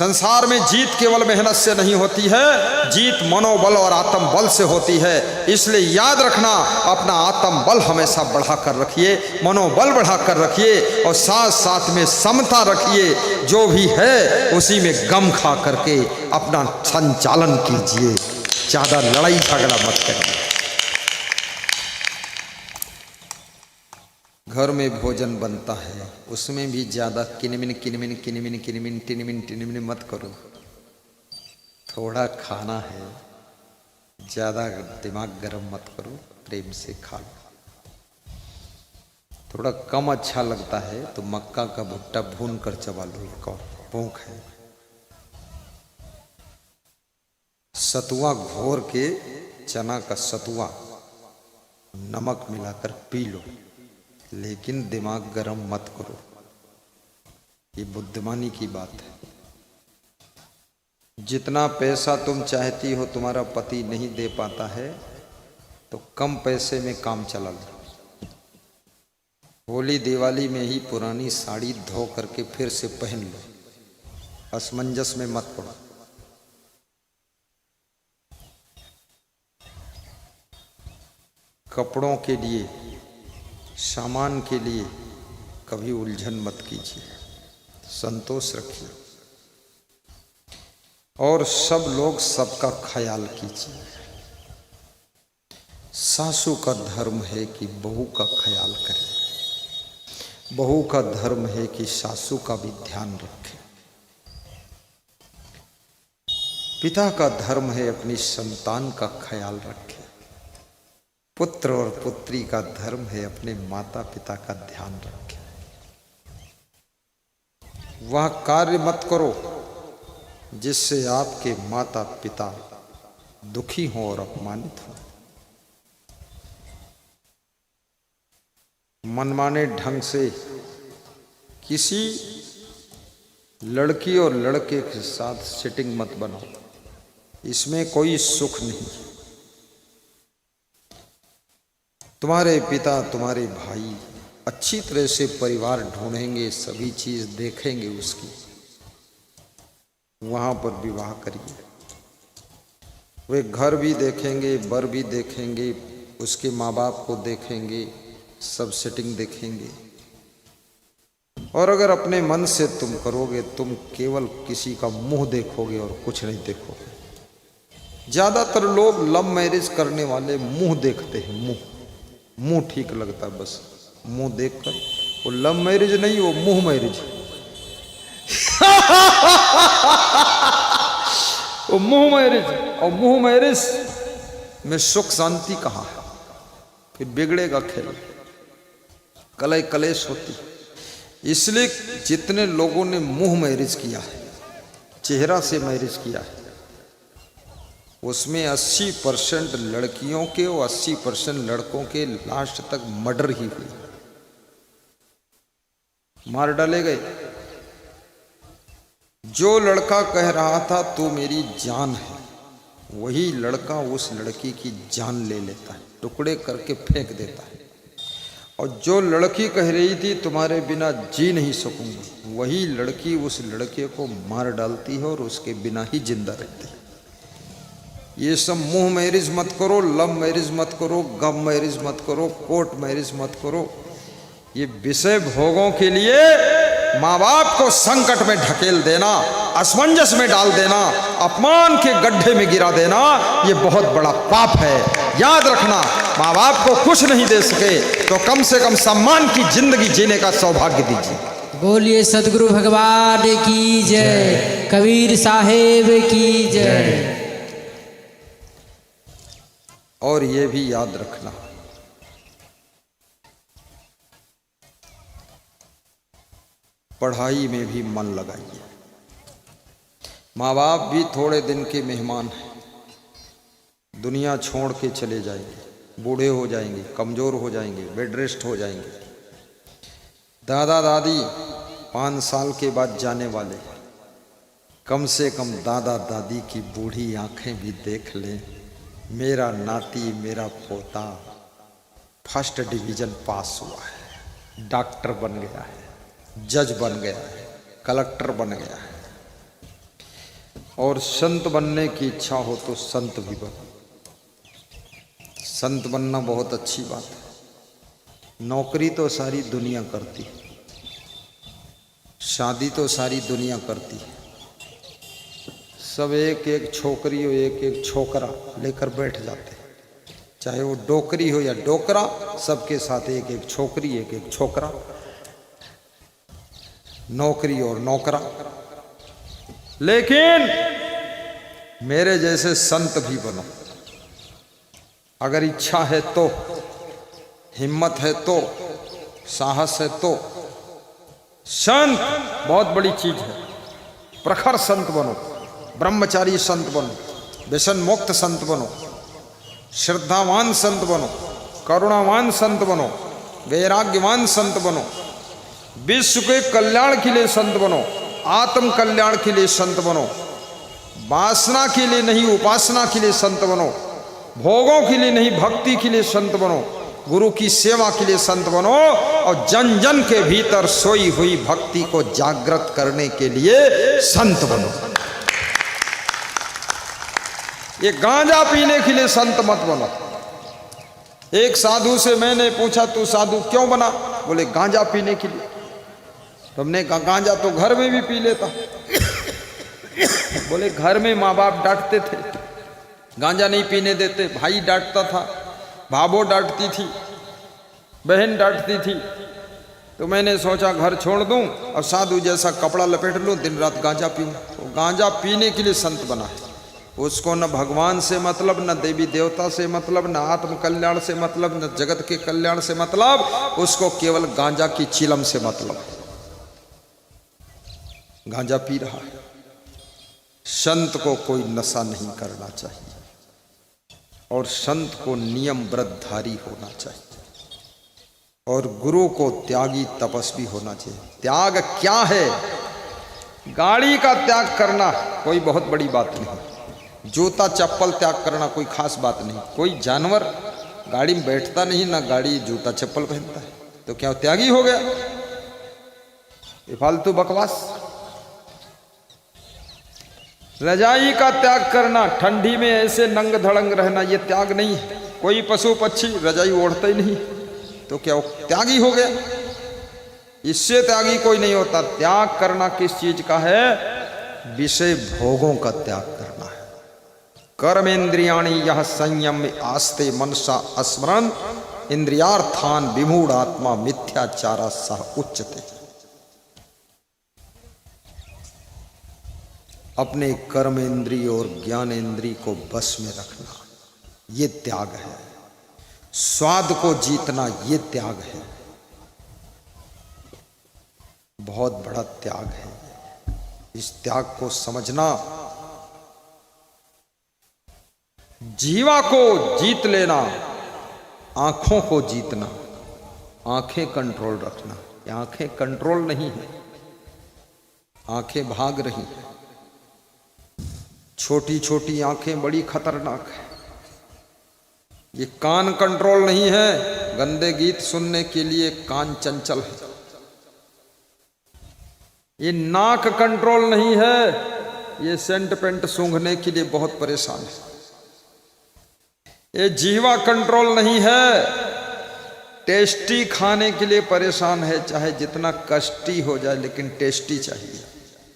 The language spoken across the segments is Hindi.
संसार में जीत केवल मेहनत से नहीं होती है, जीत मनोबल और आत्म बल से होती है। इसलिए याद रखना, अपना आत्म बल हमेशा बढ़ा कर रखिए, मनोबल बढ़ा कर रखिए और साथ साथ में समता रखिए। जो भी है उसी में गम खा करके अपना संचालन कीजिए, ज़्यादा लड़ाई झगड़ा मत करिए। घर में भोजन बनता है, उसमें भी ज़्यादा किनमिन किनमिन किनमिन किनमिन टिनमिन टिनमिन मत करो। थोड़ा खाना है, ज़्यादा दिमाग गर्म मत करो, प्रेम से खा लो। थोड़ा कम अच्छा लगता है तो मक्का का भुट्टा भून कर चबा लो, एक और भूख है। सतुआ घोर के, चना का सतुआ नमक मिलाकर पी लो, लेकिन दिमाग गरम मत करो। ये बुद्धिमानी की बात है। जितना पैसा तुम चाहती हो तुम्हारा पति नहीं दे पाता है तो कम पैसे में काम चला लो। होली दिवाली में ही पुरानी साड़ी धो करके फिर से पहन लो, असमंजस में मत पड़ो। कपड़ों के लिए, सामान के लिए कभी उलझन मत कीजिए, संतोष रखिए और सब लोग सबका ख्याल कीजिए। सासू का धर्म है कि बहू का ख्याल करे, बहू का धर्म है कि सासू का भी ध्यान रखे। पिता का धर्म है अपनी संतान का ख्याल रखे। पुत्र और पुत्री का धर्म है अपने माता पिता का ध्यान रखें। वह कार्य मत करो जिससे आपके माता पिता दुखी हों और अपमानित हों। मनमाने ढंग से किसी लड़की और लड़के के साथ सेटिंग मत बनाओ, इसमें कोई सुख नहीं। तुम्हारे पिता, तुम्हारे भाई अच्छी तरह से परिवार ढूंढेंगे, सभी चीज देखेंगे उसकी, वहां पर विवाह करिए। वे घर भी देखेंगे, बर भी देखेंगे, उसके माँ बाप को देखेंगे, सब सेटिंग देखेंगे। और अगर अपने मन से तुम करोगे, तुम केवल किसी का मुंह देखोगे और कुछ नहीं देखोगे। ज्यादातर लोग लव मैरिज करने वाले मुंह देखते हैं, मुंह ठीक लगता है, बस मुंह देखकर। वो लव मैरिज नहीं, वो मुंह मैरिज। वो मुंह मैरिज, और मुंह मैरिज में सुख शांति कहाँ है? फिर बिगड़ेगा खेल, कलह कलेश होती। इसलिए जितने लोगों ने मुंह मैरिज किया है, चेहरा से मैरिज किया है, उसमें 80% लड़कियों के और 80% लड़कों के लास्ट तक मर्डर ही हुई, मार डाले गए। जो लड़का कह रहा था तू मेरी जान है, वही लड़का उस लड़की की जान ले लेता है, टुकड़े करके फेंक देता है। और जो लड़की कह रही थी तुम्हारे बिना जी नहीं सकूंगी, वही लड़की उस लड़के को मार डालती है और उसके बिना ही जिंदा रहती है। ये सब मुंह मैरिज मत करो, लव मैरिज मत करो, गम मैरिज मत करो, कोर्ट मैरिज मत करो। ये विषय भोगों के लिए माँ बाप को संकट में ढकेल देना, असमंजस में डाल देना, अपमान के गड्ढे में गिरा देना, ये बहुत बड़ा पाप है। याद रखना, माँ बाप को कुछ नहीं दे सके तो कम से कम सम्मान की जिंदगी जीने का सौभाग्य दीजिए। बोलिए सदगुरु भगवान की जय, कबीर साहेब की जय। और ये भी याद रखना, पढ़ाई में भी मन लगाइए। माँ बाप भी थोड़े दिन के मेहमान हैं, दुनिया छोड़ के चले जाएंगे, बूढ़े हो जाएंगे, कमज़ोर हो जाएंगे, बेड रेस्ट हो जाएंगे। दादा दादी 5 साल के बाद जाने वाले, कम से कम दादा दादी की बूढ़ी आंखें भी देख लें, मेरा नाती, मेरा पोता फर्स्ट डिवीज़न पास हुआ है, डॉक्टर बन गया है, जज बन गया है, कलेक्टर बन गया है। और संत बनने की इच्छा हो तो संत भी बनो। संत बनना बहुत अच्छी बात है। नौकरी तो सारी दुनिया करती है, शादी तो सारी दुनिया करती है, सब एक एक छोकरी हो एक एक छोकरा लेकर बैठ जाते हैं, चाहे वो डोकरी हो या डोकरा, सबके साथ एक एक छोकरी एक एक छोकरा, नौकरी और नौकरा। लेकिन मेरे जैसे संत भी बनो, अगर इच्छा है तो, हिम्मत है तो, साहस है तो। संत बहुत बड़ी चीज है। प्रखर संत बनो, ब्रह्मचारी संत बनो, व्यसन मुक्त संत बनो, श्रद्धावान संत बनो, करुणावान संत बनो, वैराग्यवान संत बनो, विश्व के कल्याण के लिए संत बनो, आत्म कल्याण के लिए संत बनो, वासना के लिए नहीं उपासना के लिए संत बनो, भोगों के लिए नहीं भक्ति के लिए संत बनो, गुरु की सेवा के लिए संत बनो, और जन जन के भीतर सोई हुई भक्ति को जागृत करने के लिए संत बनो। ये गांजा पीने के लिए संत मत बनो। एक साधु से मैंने पूछा, तू साधु क्यों बना? बोले गांजा पीने के लिए। तुमने कहा गांजा तो घर में भी पी लेता। बोले घर में माँ बाप डांटते थे, गांजा नहीं पीने देते, भाई डांटता था, भाभो डांटती थी, बहन डांटती थी, तो मैंने सोचा घर छोड़ दूं और साधु जैसा कपड़ा लपेट लूं, दिन रात गांजा पीऊं। तो गांजा पीने के लिए संत बना है। उसको न भगवान से मतलब, न देवी देवता से मतलब, न आत्म कल्याण से मतलब, न जगत के कल्याण से मतलब, उसको केवल गांजा की चिलम से मतलब। गांजा पी रहा है। संत को कोई नशा नहीं करना चाहिए और संत को नियम व्रतधारी होना चाहिए और गुरु को त्यागी तपस्वी होना चाहिए। त्याग क्या है? गाड़ी का त्याग करना कोई बहुत बड़ी बात नहीं, जूता चप्पल त्याग करना कोई खास बात नहीं। कोई जानवर गाड़ी में बैठता नहीं, ना गाड़ी जूता चप्पल पहनता है, तो क्या त्यागी हो गया? ये फालतू बकवास। रजाई का त्याग करना, ठंडी में ऐसे नंग धड़ंग रहना, ये त्याग नहीं है। कोई पशु पक्षी रजाई ओढ़ता ही नहीं, तो क्या वो त्यागी हो गया? इससे त्यागी कोई नहीं होता। त्याग करना किस चीज का है? विषय भोगों का त्याग करना है। कर्मेंद्रियाणि यह संयम आस्ते मनसा स्मरण इंद्रियार्थान विमूढ़ आत्मा मिथ्याचारा सह उच्चते। अपने कर्मेंद्रिय और ज्ञानेंद्रिय को बस में रखना, ये त्याग है। स्वाद को जीतना, ये त्याग है। बहुत बड़ा त्याग है। इस त्याग को समझना, जीवा को जीत लेना, आंखों को जीतना, आंखें कंट्रोल रखना। ये आंखें कंट्रोल नहीं है, आंखें भाग रही हैं। छोटी छोटी आंखें बड़ी खतरनाक है। ये कान कंट्रोल नहीं है, गंदे गीत सुनने के लिए कान चंचल है। ये नाक कंट्रोल नहीं है, ये सेंट पेंट सूंघने के लिए बहुत परेशान है। ये जीवा कंट्रोल नहीं है, टेस्टी खाने के लिए परेशान है। चाहे जितना कष्टी हो जाए, लेकिन टेस्टी चाहिए,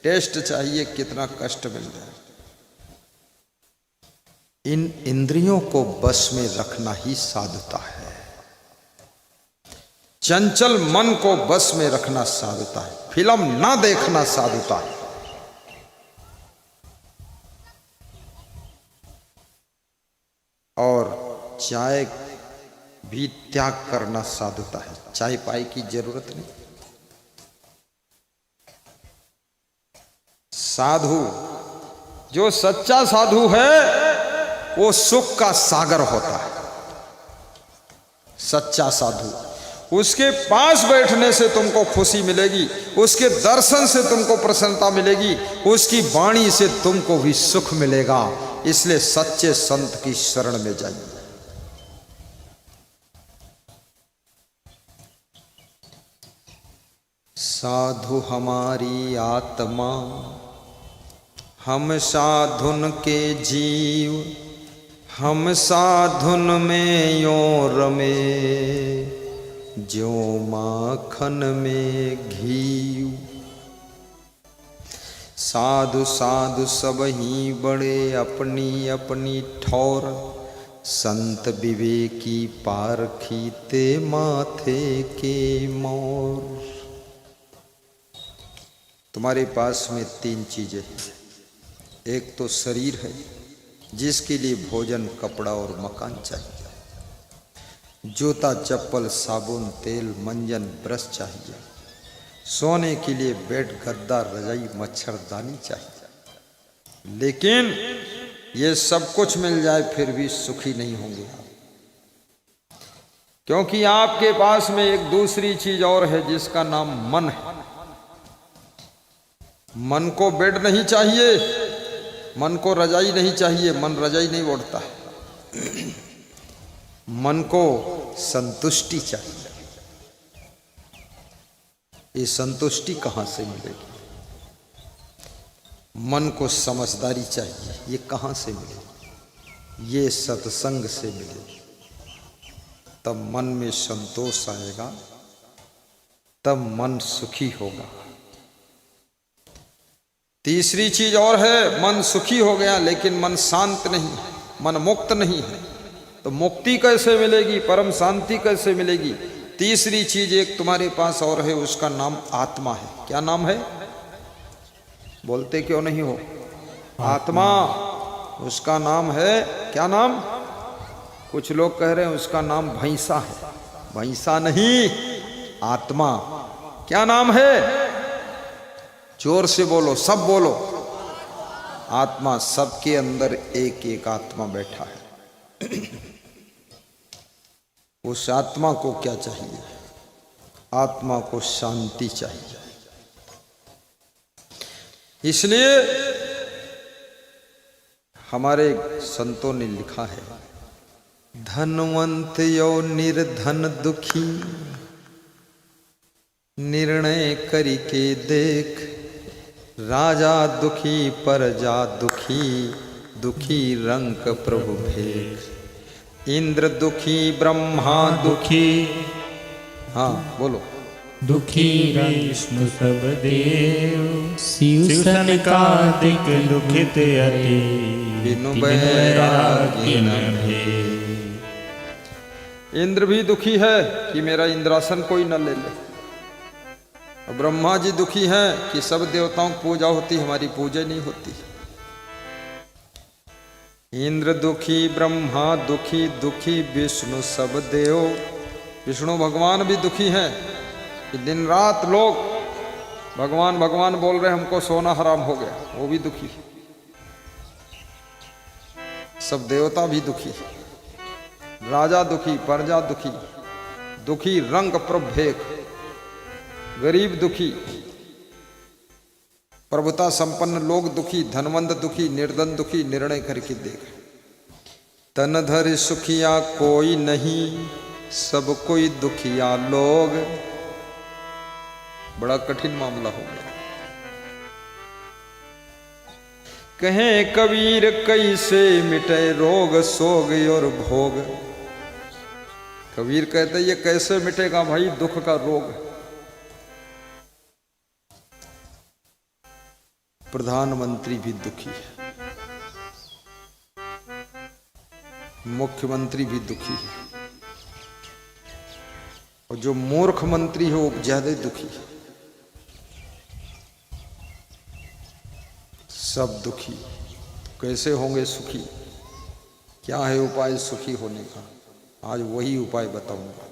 टेस्ट चाहिए, कितना कष्ट मिल जाए। इन इंद्रियों को बस में रखना ही साधुता है। चंचल मन को बस में रखना साधुता है। फिल्म ना देखना साधुता है। और चाय भी त्याग करना साधुता है। चाय पाई की जरूरत नहीं। साधु, जो सच्चा साधु है वो सुख का सागर होता है। सच्चा साधु, उसके पास बैठने से तुमको खुशी मिलेगी, उसके दर्शन से तुमको प्रसन्नता मिलेगी, उसकी वाणी से तुमको भी सुख मिलेगा। इसलिए सच्चे संत की शरण में जाइए। साधु हमारी आत्मा, हम साधुन के जीव, हम साधुन में यो रमे, ज्यों माखन में घी। साधु साधु सब ही बड़े अपनी अपनी ठौर, संत विवेकी पारखी ते माथे के मोर। तुम्हारे पास में 3 चीजें हैं। एक तो शरीर है जिसके लिए भोजन, कपड़ा और मकान चाहिए। जूता, चप्पल, साबुन, तेल, मंजन, ब्रश चाहिए। सोने के लिए बेड, गद्दा, रजाई, मच्छरदानी चाहिए। लेकिन ये सब कुछ मिल जाए फिर भी सुखी नहीं होंगे आप, क्योंकि आपके पास में एक दूसरी चीज और है जिसका नाम मन है। मन को बेड नहीं चाहिए, मन को रजाई नहीं चाहिए, मन रजाई नहीं ओढ़ता है। मन को संतुष्टि चाहिए। ये संतुष्टि कहाँ से मिलेगी? मन को समझदारी चाहिए। ये कहाँ से मिलेगी? ये सत्संग से मिलेगी। तब मन में संतोष आएगा, तब मन सुखी होगा। तीसरी चीज और है, मन सुखी हो गया लेकिन मन शांत नहीं है, मन मुक्त नहीं है, तो मुक्ति कैसे मिलेगी, परम शांति कैसे मिलेगी? तीसरी चीज एक तुम्हारे पास और है, उसका नाम आत्मा है। क्या नाम है? बोलते क्यों नहीं हो? आत्मा। उसका नाम है, क्या नाम? कुछ लोग कह रहे हैं उसका नाम भैंसा है। भैंसा नहीं, आत्मा। क्या नाम है? जोर से बोलो, सब बोलो। आत्मा। सबके अंदर एक एक आत्मा बैठा है। उस आत्मा को क्या चाहिए? आत्मा को शांति चाहिए। इसलिए हमारे संतों ने लिखा है, धनवंत यो निर्धन दुखी, निर्णय करके देख, राजा दुखी प्रजा दुखी, दुखी रंक प्रभु भेख। इंद्र दुखी, ब्रह्मा दुखी, हाँ बोलो, दुखी विष्णु सब देव, शिव सनकादिक दुखित अति, बिनु बैरागी न भेद। इंद्र भी दुखी है कि मेरा इंद्रासन कोई न ले ले। और ब्रह्मा जी दुखी हैं कि सब देवताओं की पूजा होती, हमारी पूजा नहीं होती। इंद्र दुखी, ब्रह्मा दुखी, दुखी विष्णु सब देव। विष्णु भगवान भी दुखी हैं कि दिन रात लोग भगवान भगवान बोल रहे, हमको सोना हराम हो गया, वो भी दुखी। सब देवता भी दुखी, राजा दुखी, प्रजा दुखी, दुखी रंग प्रभेक, गरीब दुखी, प्रभुता संपन्न लोग दुखी, धनवंत दुखी, निर्धन दुखी, निर्णय करके देख। तन धर सुखिया कोई नहीं, सब कोई दुखिया लोग। बड़ा कठिन मामला हो गया। कहें कबीर कैसे मिटे रोग सोग और भोग। कबीर कहते ये कैसे मिटेगा भाई दुख का रोग। प्रधानमंत्री भी दुखी है, मुख्यमंत्री भी दुखी है, और जो मूर्ख मंत्री है वो ज्यादा दुखी है। सब दुखी। कैसे होंगे सुखी? क्या है उपाय सुखी होने का? आज वही उपाय बताऊंगा।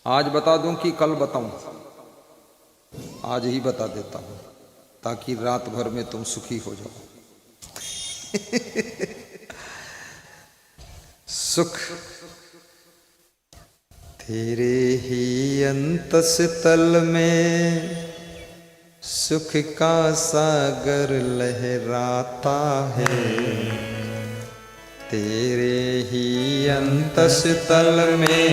आज बता दूं कि कल बताऊं? आज ही बता देता हूं ताकि रात भर में तुम सुखी हो जाओ। सुख तेरे ही अंतस तल में सुख का सागर लहराता है। तेरे ही अंतस तल में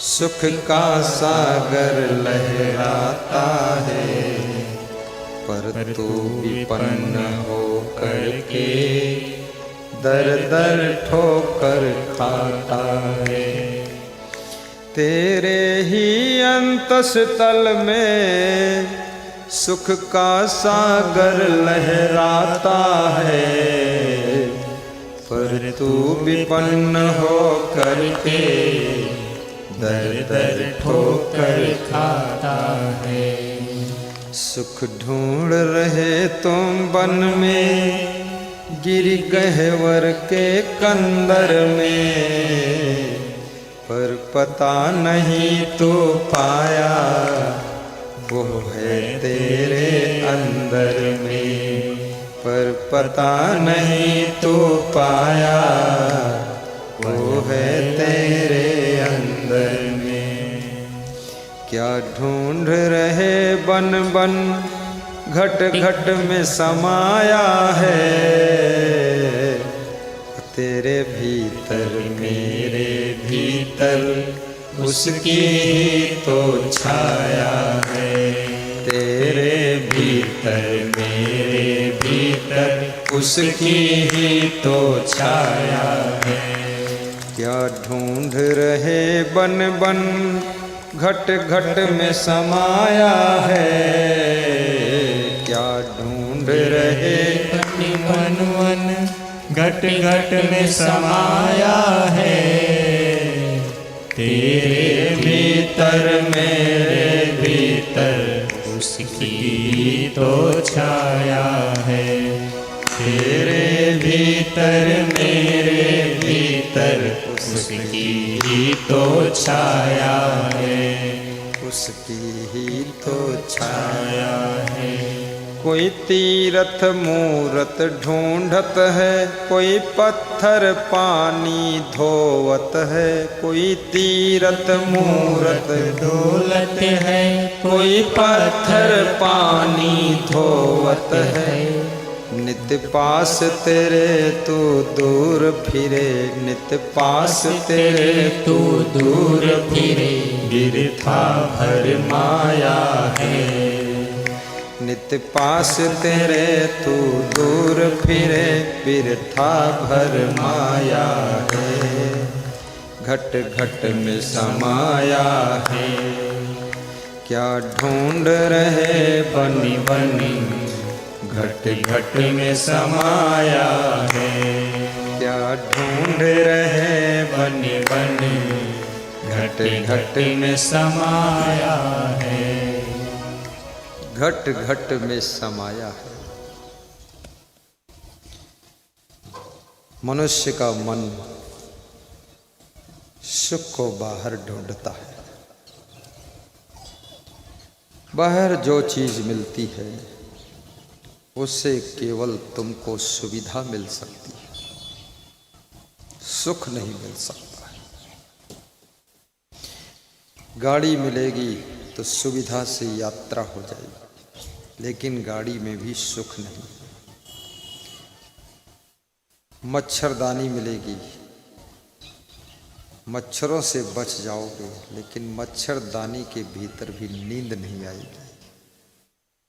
सुख का सागर लहराता है। पर तू विपन्न हो करके दर दर ठोकर खाता है। तेरे ही अंतस्तल में सुख का सागर लहराता है, पर तू विपन्न हो करके दर दर ठोकर खाता है। सुख ढूंढ रहे तुम वन में, गिर गहवर के कंदर में, पर पता नहीं तो पाया वो है तेरे अंदर में, पर पता नहीं तो पाया वो है तेरे अंदर में। क्या ढूंढ रहे बन बन घट घट में समाया है, तेरे भीतर मेरे भीतर उसकी तो छाया है। तेरे भीतर मेरे भीतर उसकी ही तो छाया है। क्या ढूंढ रहे बन बन घट घट में समाया है, क्या ढूंढ रहे वन वन घट घट में समाया है। तेरे भीतर मेरे भीतर उसकी तो छाया है। तेरे भीतर मेरे भीतर उसकी ही तो छाया है। उसकी ही तो छाया है। कोई तीरथ मूरत ढूंढत है, कोई पत्थर पानी धोवत है। कोई तीरथ मूरत दौलत है, कोई पत्थर पानी धोवत है। नित्य पास तेरे तू दूर फिरे, नित्य पास तेरे तू दूर फिरे। गिरथा भर माया है। नित्य पास तेरे तू दूर फिरे, बिरथा भर माया है। घट घट में समाया है, क्या ढूंढ रहे बनी बनी घट घट में समाया है। क्या ढूंढ रहे बनी बनी घट घट में समाया है। घट घट में समाया है। मनुष्य का मन सुख को बाहर ढूंढता है। बाहर जो चीज मिलती है उससे केवल तुमको सुविधा मिल सकती है, सुख नहीं मिल सकता है। गाड़ी मिलेगी तो सुविधा से यात्रा हो जाएगी, लेकिन गाड़ी में भी सुख नहीं। मच्छरदानी मिलेगी, मच्छरों से बच जाओगे, लेकिन मच्छरदानी के भीतर भी नींद नहीं आएगी,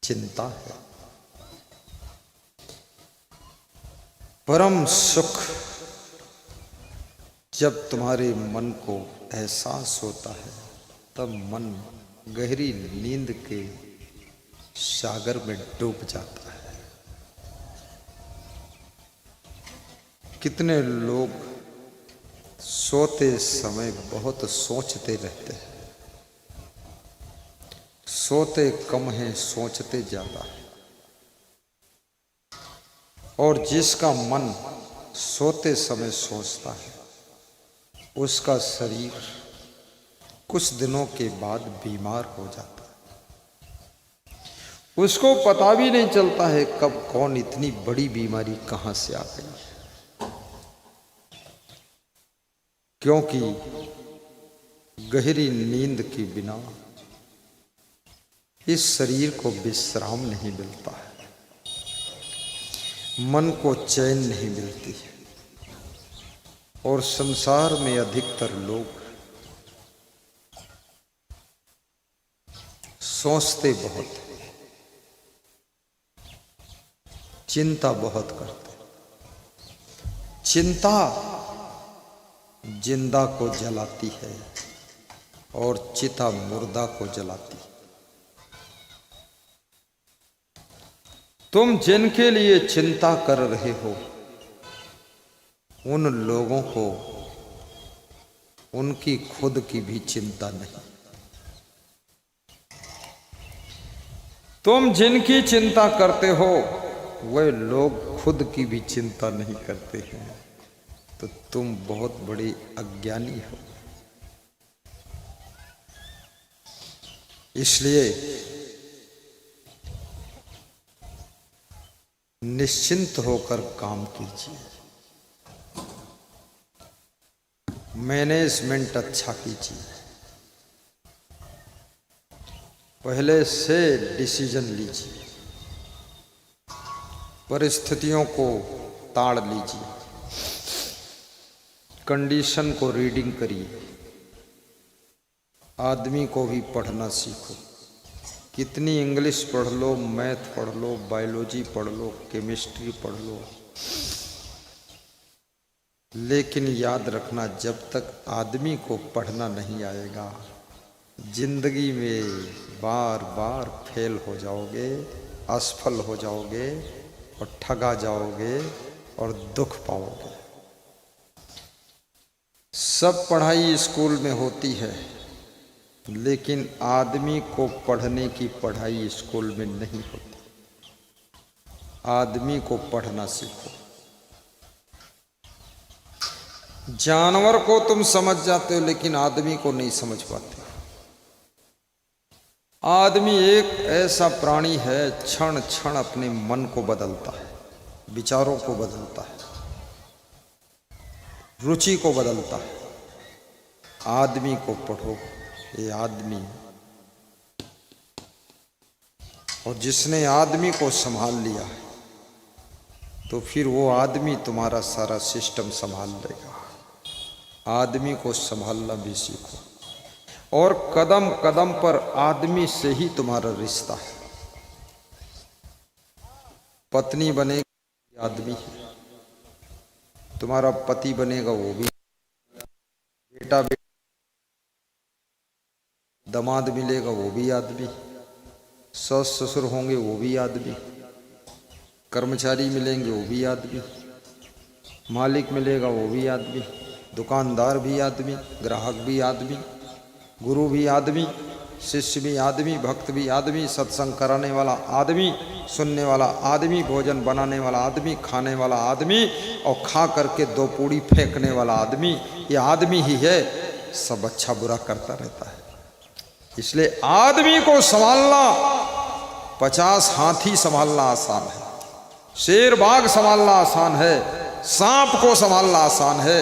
चिंता है। परम सुख जब तुम्हारे मन को एहसास होता है, तब मन गहरी नींद के सागर में डूब जाता है। कितने लोग सोते समय बहुत सोचते रहते हैं, सोते कम है, सोचते ज्यादा है। और जिसका मन सोते समय सोचता है, उसका शरीर कुछ दिनों के बाद बीमार हो जाता है। उसको पता भी नहीं चलता है कब कौन इतनी बड़ी बीमारी कहां से आ गई, क्योंकि गहरी नींद के बिना इस शरीर को विश्राम नहीं मिलता है, मन को चैन नहीं मिलती है। और संसार में अधिकतर लोग सोचते बहुत हैं, चिंता बहुत करते। चिंता जिंदा को जलाती है और चिता मुर्दा को जलाती है। तुम जिनके लिए चिंता कर रहे हो उन लोगों को उनकी खुद की भी चिंता नहीं। तुम जिनकी चिंता करते हो वे लोग खुद की भी चिंता नहीं करते हैं, तो तुम बहुत बड़े अज्ञानी हो। इसलिए निश्चिंत होकर काम कीजिए, मैनेजमेंट अच्छा कीजिए, पहले से डिसीजन लीजिए, परिस्थितियों को ताड़ लीजिए, कंडीशन को रीडिंग करिए। आदमी को भी पढ़ना सीखो। कितनी इंग्लिश पढ़ लो, मैथ पढ़ लो, बायोलॉजी पढ़ लो, केमिस्ट्री पढ़ लो, लेकिन याद रखना जब तक आदमी को पढ़ना नहीं आएगा जिंदगी में बार बार फेल हो जाओगे, असफल हो जाओगे और ठगा जाओगे और दुख पाओगे। सब पढ़ाई स्कूल में होती है, लेकिन आदमी को पढ़ने की पढ़ाई स्कूल में नहीं होती। आदमी को पढ़ना सीखो। जानवर को तुम समझ जाते हो लेकिन आदमी को नहीं समझ पाते। आदमी एक ऐसा प्राणी है क्षण क्षण अपने मन को बदलता है, विचारों को बदलता है, रुचि को बदलता है। आदमी को पढ़ो, ये आदमी, और जिसने आदमी को संभाल लिया है तो फिर वो आदमी तुम्हारा सारा सिस्टम संभाल लेगा। आदमी को संभालना भी सीखो, और कदम कदम पर आदमी से ही तुम्हारा रिश्ता है। पत्नी बनेगी आदमी है, तुम्हारा पति बनेगा वो भी, बेटा दामाद मिलेगा वो भी आदमी, सास ससुर होंगे वो भी आदमी, कर्मचारी मिलेंगे वो भी आदमी, मालिक मिलेगा वो भी आदमी, दुकानदार भी आदमी, ग्राहक भी आदमी, गुरु भी आदमी, शिष्य भी आदमी, भक्त भी आदमी, सत्संग कराने वाला आदमी, सुनने वाला आदमी, भोजन बनाने वाला आदमी, खाने वाला आदमी और खा करके दो पूड़ी फेंकने वाला आदमी, ये आदमी ही है। सब अच्छा बुरा करता रहता है। इसलिए आदमी को संभालना 50 हाथी संभालना आसान है, शेर बाघ संभालना आसान है, सांप को संभालना आसान है,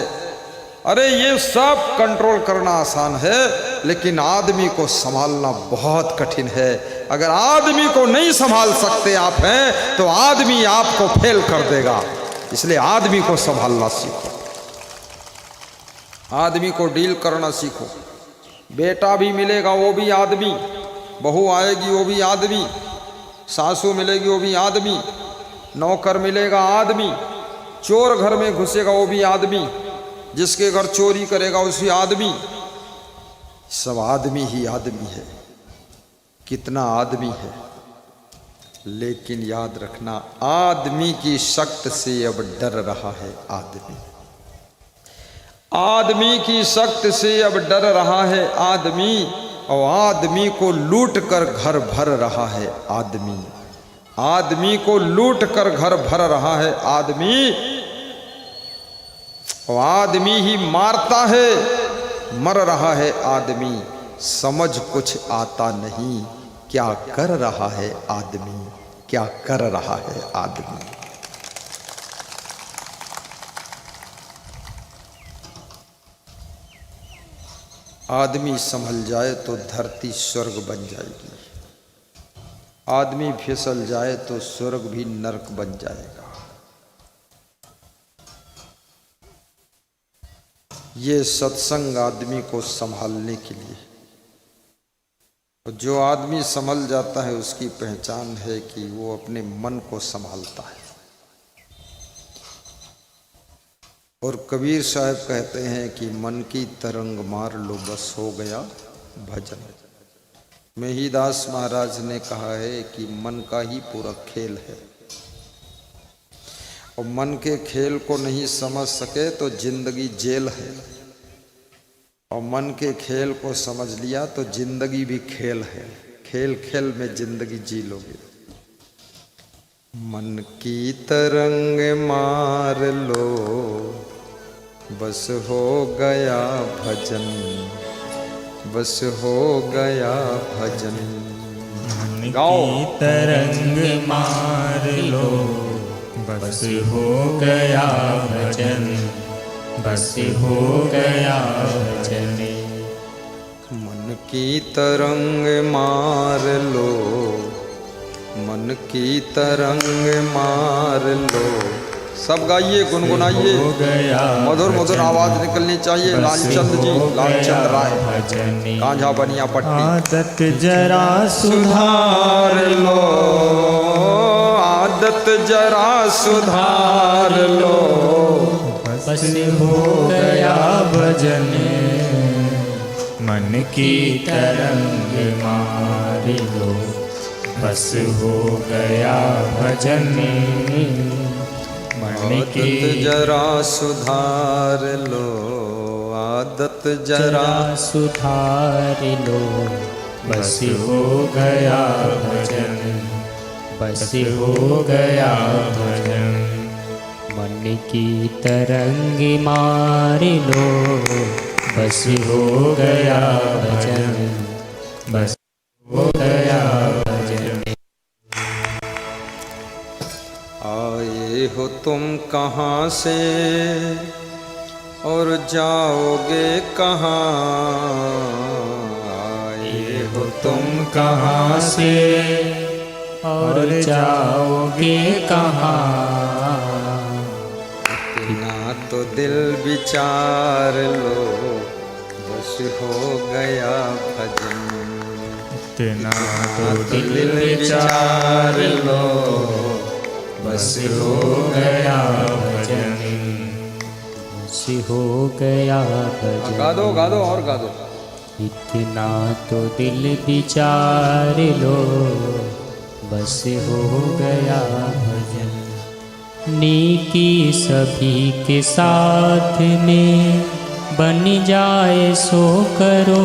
अरे ये सब कंट्रोल करना आसान है, लेकिन आदमी को संभालना बहुत कठिन है। अगर आदमी को नहीं संभाल सकते आप हैं तो आदमी आपको फेल कर देगा। इसलिए आदमी को संभालना सीखो, आदमी को डील करना सीखो। बेटा भी मिलेगा वो भी आदमी, बहू आएगी वो भी आदमी, सासू मिलेगी वो भी आदमी, नौकर मिलेगा आदमी, चोर घर में घुसेगा वो भी आदमी, जिसके घर चोरी करेगा उसी आदमी। सब आदमी ही आदमी है। कितना आदमी है, लेकिन याद रखना आदमी की शक्ति से अब डर रहा है आदमी। आदमी की शक्ति से अब डर रहा है आदमी, और आदमी को लूट कर घर भर रहा है आदमी। आदमी को लूट कर घर भर रहा है आदमी, और आदमी ही मारता है, मर रहा है आदमी। समझ कुछ आता नहीं, क्या कर रहा है आदमी, क्या कर रहा है आदमी। आदमी संभल जाए तो धरती स्वर्ग बन जाएगी, आदमी फिसल जाए तो स्वर्ग भी नरक बन जाएगा। ये सत्संग आदमी को संभालने के लिए, जो आदमी संभल जाता है उसकी पहचान है कि वो अपने मन को संभालता है। और कबीर साहब कहते हैं कि मन की तरंग मार लो बस हो गया भजन। मेहीदास महाराज ने कहा है कि मन का ही पूरा खेल है, और मन के खेल को नहीं समझ सके तो जिंदगी जेल है, और मन के खेल को समझ लिया तो जिंदगी भी खेल है। खेल खेल में जिंदगी जी लोगे। मन की तरंग मार लो बस हो गया भजन, बस हो गया भजन। मन गाओ। की तरंग मार लो बस हो गया भजन, बस हो गया भजन। मन की तरंग मार लो, मन की तरंग मार लो। सब गाइए, गुनगुनाइए, हो गया मधुर मधुर आवाज निकलनी चाहिए। लालचंद जी, लालचंद राय, भजन। कांझा बनिया पट्टी। आदत जरा सुधार लो, आदत जरा सुधार लो, बस हो गया भजन। मन की तरंग मार लो बस हो गया भजन। मन की आदत जरा सुधार लो, आदत जरा सुधार लो बस हो गया भजन, बस हो गया भजन। मन की तरंग मार लो बस हो गया भजन, बस हो गया भजन। आए हो तुम कहाँ से और जाओगे कहाँ, आए हो तुम कहाँ से और जाओगे कहाँ। ना तो दिल विचार लो बस हो गया भजन, इतना तो दिल विचार लो बस हो गया भजन, बस हो गया भजन। गा दो गा दो और गा दो। इतना तो दिल विचार लो बस हो गया भजन। नेकी सभी के साथ में बन जाए सो करो,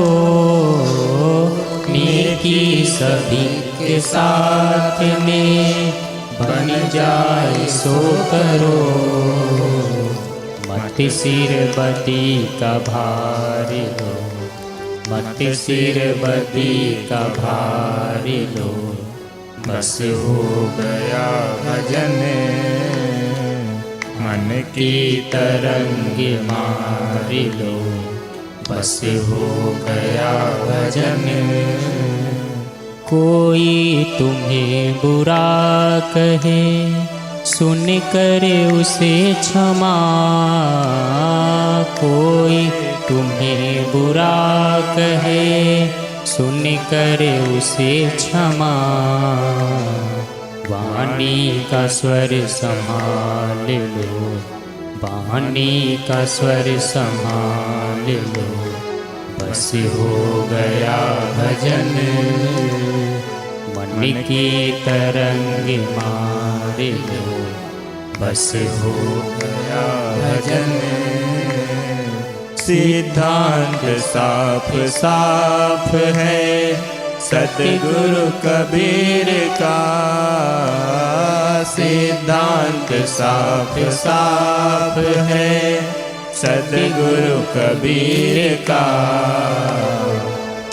नेकी सभी के साथ में बन जाए सो करो। मत सिर बदी का भार लो, मत सिर बदी का भार लो बस हो गया भजन। मन की तरंग मार लो बस हो गया भजन। कोई तुम्हें बुरा कहे सुन कर उसे क्षमा, कोई तुम्हें बुरा कहे सुन कर उसे क्षमा। वाणी का स्वर संभाल लो, वाणी का स्वर संभाल लो बस हो गया भजन। मन की तरंग मार लो बस हो गया भजन। सिद्धांत साफ साफ है सतगुरु कबीर का, सिद्धांत साफ साफ है सतगुरु कबीर का।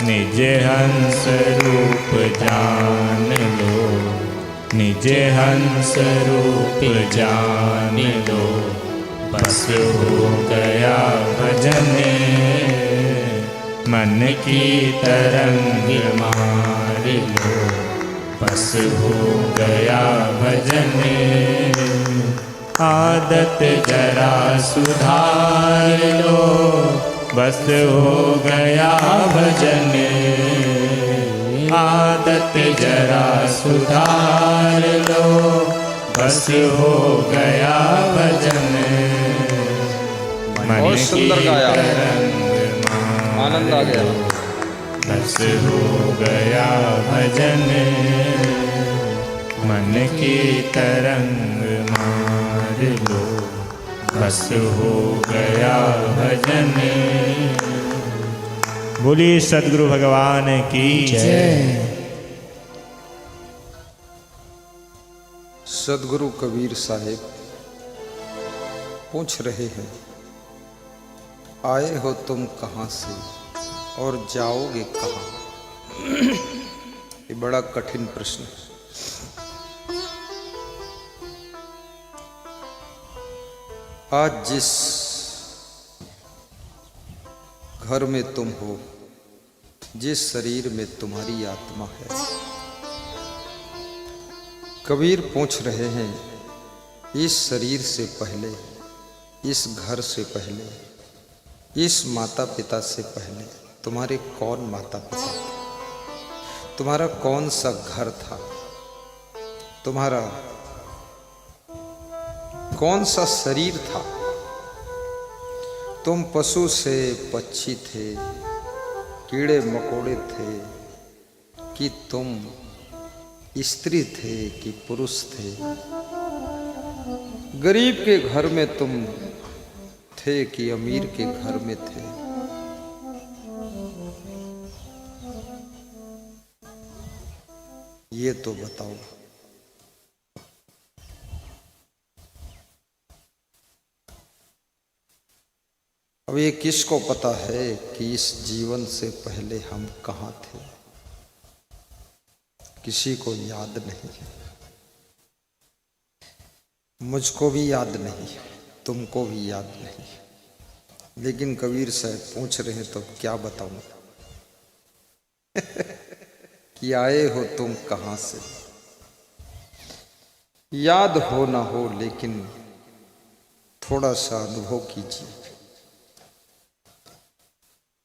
निज हंस रूप जान लो, निज हंस रूप जान लो बस हो गया भजन। मन की तरंग मार लो बस हो गया भजन। आदत जरा सुधार लो बस हो गया भजन। आदत जरा सुधार लो बस हो गया भजन। मन बहुत की सुंदर गाया। तरंग आनंद आ गया। बस हो गया भजन, मन की तरंग मार लो, बस हो गया भजन। बोलिए सद्गुरु भगवान की जय। सदगुरु कबीर साहिब पूछ रहे हैं, आए हो तुम कहाँ से और जाओगे कहाँ? ये बड़ा कठिन प्रश्न है। आज जिस घर में तुम हो, जिस शरीर में तुम्हारी आत्मा है, कबीर पूछ रहे हैं, इस शरीर से पहले, इस घर से पहले, इस माता पिता से पहले तुम्हारे कौन माता पिता थे? तुम्हारा कौन सा घर था? तुम्हारा कौन सा शरीर था? तुम पशु से पक्षी थे, कीड़े मकोड़े थे, कि तुम स्त्री थे कि पुरुष थे? गरीब के घर में तुम थे कि अमीर के घर में थे? ये तो बताओ। अब ये किसको पता है कि इस जीवन से पहले हम कहाँ थे? किसी को याद नहीं है। मुझको भी याद नहीं है, तुमको भी याद नहीं है। लेकिन कबीर साहब पूछ रहे हैं तो क्या बताऊं कि आए हो तुम कहाँ से? याद हो ना हो, लेकिन थोड़ा सा अनुभव कीजिए।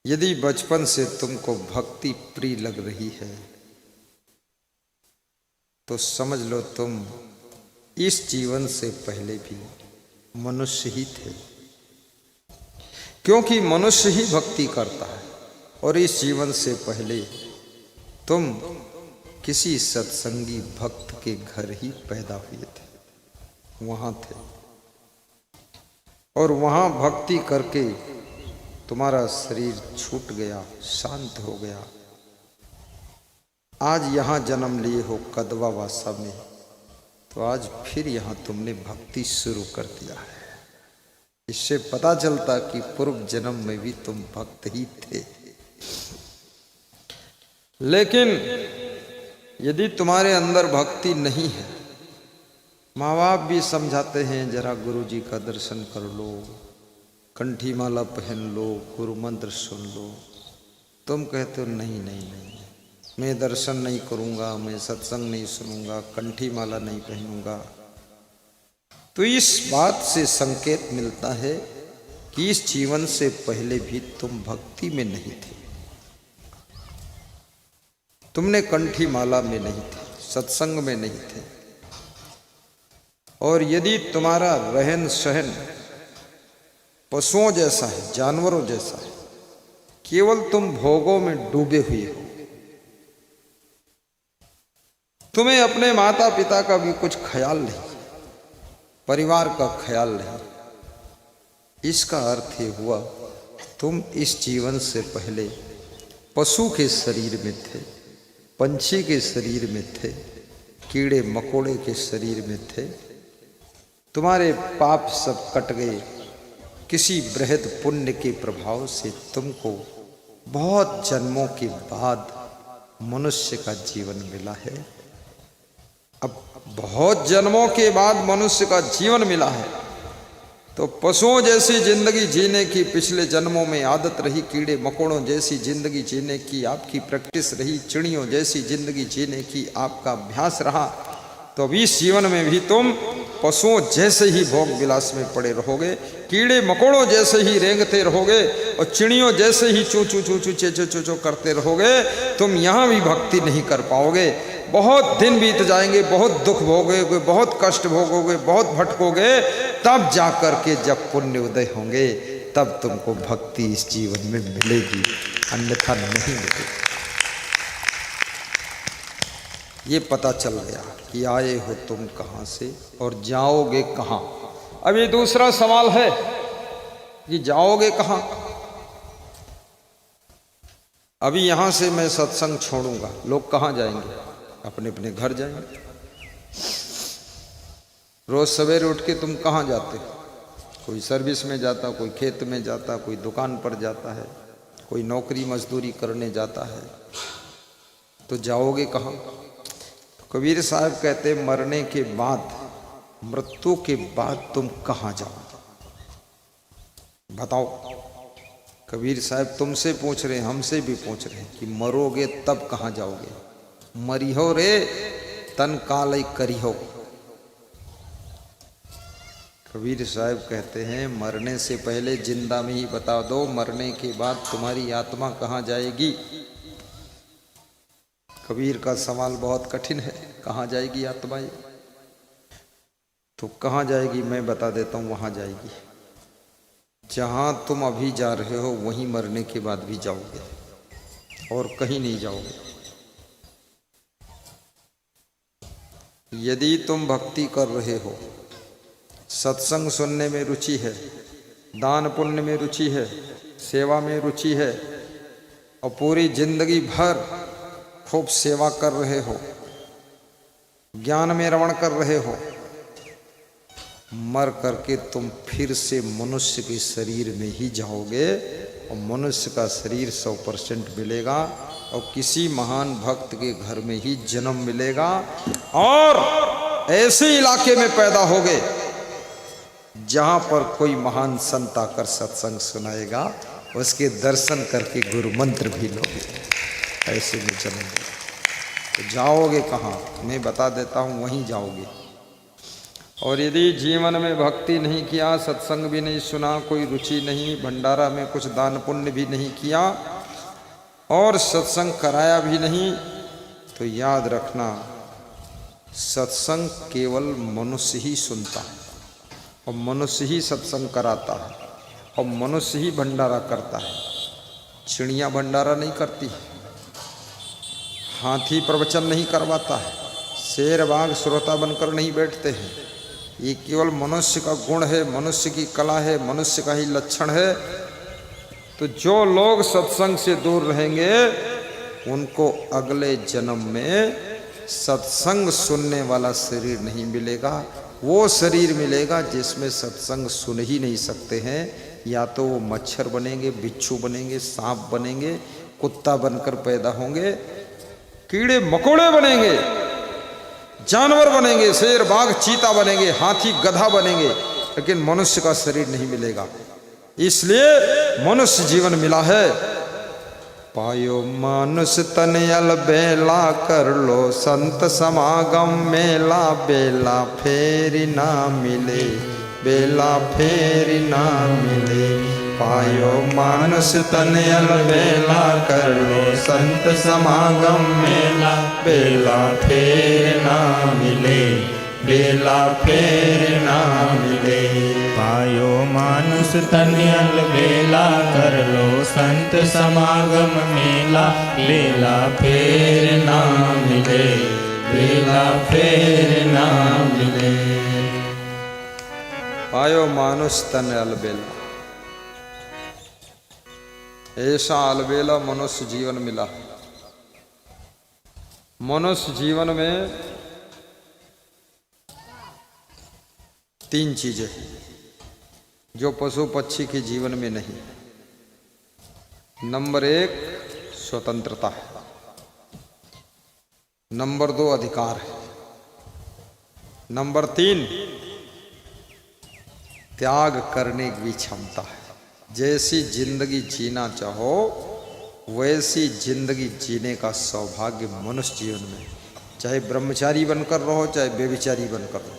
यदि बचपन से तुमको भक्ति प्रिय लग रही है तो समझ लो तुम इस जीवन से पहले भी मनुष्य ही थे, क्योंकि मनुष्य ही भक्ति करता है। और इस जीवन से पहले तुम किसी सत्संगी भक्त के घर ही पैदा हुए थे, वहां थे, और वहां भक्ति करके तुम्हारा शरीर छूट गया, शांत हो गया। आज यहाँ जन्म लिए हो कदवा वासा में, तो आज फिर यहाँ तुमने भक्ति शुरू कर दिया है। इससे पता चलता कि पूर्व जन्म में भी तुम भक्त ही थे। लेकिन यदि तुम्हारे अंदर भक्ति नहीं है, माँ बाप भी समझाते हैं जरा गुरुजी का दर्शन कर लो, कंठी माला पहन लो, गुरु मंत्र सुन लो। तुम कहते हो नहीं नहीं नहीं, मैं दर्शन नहीं करूँगा, मैं सत्संग नहीं सुनूंगा, कंठी माला नहीं पहनूंगा। तो इस बात से संकेत मिलता है कि इस जीवन से पहले भी तुम भक्ति में नहीं थे, तुमने कंठी माला में नहीं थे, सत्संग में नहीं थे। और यदि तुम्हारा रहन सहन पशुओं जैसा है, जानवरों जैसा है, केवल तुम भोगों में डूबे हुए हो, तुम्हें अपने माता पिता का भी कुछ ख्याल नहीं, परिवार का ख्याल नहीं, इसका अर्थ ये हुआ तुम इस जीवन से पहले पशु के शरीर में थे, पंछी के शरीर में थे, कीड़े मकोड़े के शरीर में थे। तुम्हारे पाप सब कट गए। किसी बृहद पुण्य के प्रभाव से तुमको बहुत जन्मों के बाद मनुष्य का जीवन मिला है। अब बहुत जन्मों के बाद मनुष्य का जीवन मिला है, तो पशुओं जैसी जिंदगी जीने की पिछले जन्मों में आदत रही, कीड़े मकोड़ों जैसी जिंदगी जीने की आपकी प्रैक्टिस रही, चिड़ियों जैसी जिंदगी जीने की आपका अभ्यास रहा। तो अब इस जीवन में भी तुम पशुओं जैसे ही भोग विलास में पड़े रहोगे, कीड़े मकोड़ों जैसे ही रेंगते रहोगे और चिड़ियों जैसे ही चू चू चू चू चे चो चो चो करते रहोगे। तुम यहाँ भी भक्ति नहीं कर पाओगे। बहुत दिन बीत जाएंगे, बहुत दुख भोगोगे, बहुत कष्ट भोगोगे, बहुत भटकोगे, तब जा कर के जब पुण्य उदय होंगे तब तुमको भक्ति इस जीवन में मिलेगी, अन्यथा नहीं मिलेगी। ये पता चल गया कि आए हो तुम कहाँ से और जाओगे कहाँ। अब ये दूसरा सवाल है कि जाओगे कहाँ। अभी यहां से मैं सत्संग छोड़ूंगा, लोग कहाँ जाएंगे? अपने अपने घर जाएंगे। रोज सवेरे उठ के तुम कहाँ जाते? कोई सर्विस में जाता, कोई खेत में जाता, कोई दुकान पर जाता है, कोई नौकरी मजदूरी करने जाता है। तो जाओगे कहाँ? कबीर साहब कहते मरने के बाद, मृत्यु के बाद तुम कहाँ जाओगे? बताओ। कबीर साहब तुमसे पूछ रहे हैं, हमसे भी पूछ रहे हैं कि मरोगे तब कहाँ जाओगे? मरिहो रे तन काल करिहो। कबीर साहब कहते हैं मरने से पहले जिंदा में ही बता दो, मरने के बाद तुम्हारी आत्मा कहाँ जाएगी। कबीर का सवाल बहुत कठिन है, कहाँ जाएगी आत्मा? तो कहाँ जाएगी मैं बता देता हूँ, वहाँ जाएगी जहाँ तुम अभी जा रहे हो, वहीं मरने के बाद भी जाओगे और कहीं नहीं जाओगे। यदि तुम भक्ति कर रहे हो, सत्संग सुनने में रुचि है, दान पुण्य में रुचि है, सेवा में रुचि है और पूरी जिंदगी भर खूब सेवा कर रहे हो, ज्ञान में रमण कर रहे हो, मर करके तुम फिर से मनुष्य के शरीर में ही जाओगे और मनुष्य का शरीर 100% मिलेगा और किसी महान भक्त के घर में ही जन्म मिलेगा और ऐसे इलाके में पैदा होगे जहां पर कोई महान संत आकर सत्संग सुनाएगा, उसके दर्शन करके गुरु मंत्र भी लोगे, ऐसे में जन्म मिलेगा। तो जाओगे कहाँ? मैं बता देता हूँ, वहीं जाओगे। और यदि जीवन में भक्ति नहीं किया, सत्संग भी नहीं सुना, कोई रुचि नहीं, भंडारा में कुछ दान पुण्य भी नहीं किया और सत्संग कराया भी नहीं, तो याद रखना सत्संग केवल मनुष्य ही सुनता है और मनुष्य ही सत्संग कराता है और मनुष्य ही भंडारा करता है। चिड़िया भंडारा नहीं करती, हाथी प्रवचन नहीं करवाता है, शेर बाघ श्रोता बनकर नहीं बैठते हैं। ये केवल मनुष्य का गुण है, मनुष्य की कला है, मनुष्य का ही लक्षण है। तो जो लोग सत्संग से दूर रहेंगे उनको अगले जन्म में सत्संग सुनने वाला शरीर नहीं मिलेगा, वो शरीर मिलेगा जिसमें सत्संग सुन ही नहीं सकते हैं। या तो वो मच्छर बनेंगे, बिच्छू बनेंगे, सांप बनेंगे, कुत्ता बनकर पैदा होंगे, कीड़े मकोड़े बनेंगे, जानवर बनेंगे, शेर बाघ चीता बनेंगे, हाथी गधा बनेंगे, लेकिन मनुष्य का शरीर नहीं मिलेगा। इसलिए मनुष्य जीवन मिला है। पायो मानुष तन अलबेला, कर लो संत समागम मेला, बेला फेरी ना मिले, बेला फेरी ना मिले। पायो मानुष तन अलबेला, कर लो संत समागम मेला, बेला फेर ना मिले, बेला फेर ना मिले। पायो मानुष तन अलबेला, कर लो संत समागम मेला, बेला फेर ना मिले, बेला फेर ना मिले। पायो मानुष तन अलबेला, ऐसा अलबेला मनुष्य जीवन मिला। मनुष्य जीवन में 3 चीजें जो पशु पक्षी के जीवन में नहीं। नंबर 1 स्वतंत्रता है, नंबर 2 अधिकार है, नंबर 3 त्याग करने की क्षमता है। जैसी जिंदगी जीना चाहो वैसी जिंदगी जीने का सौभाग्य मनुष्य जीवन में, चाहे ब्रह्मचारी बनकर रहो चाहे बेविचारी बनकर रहो,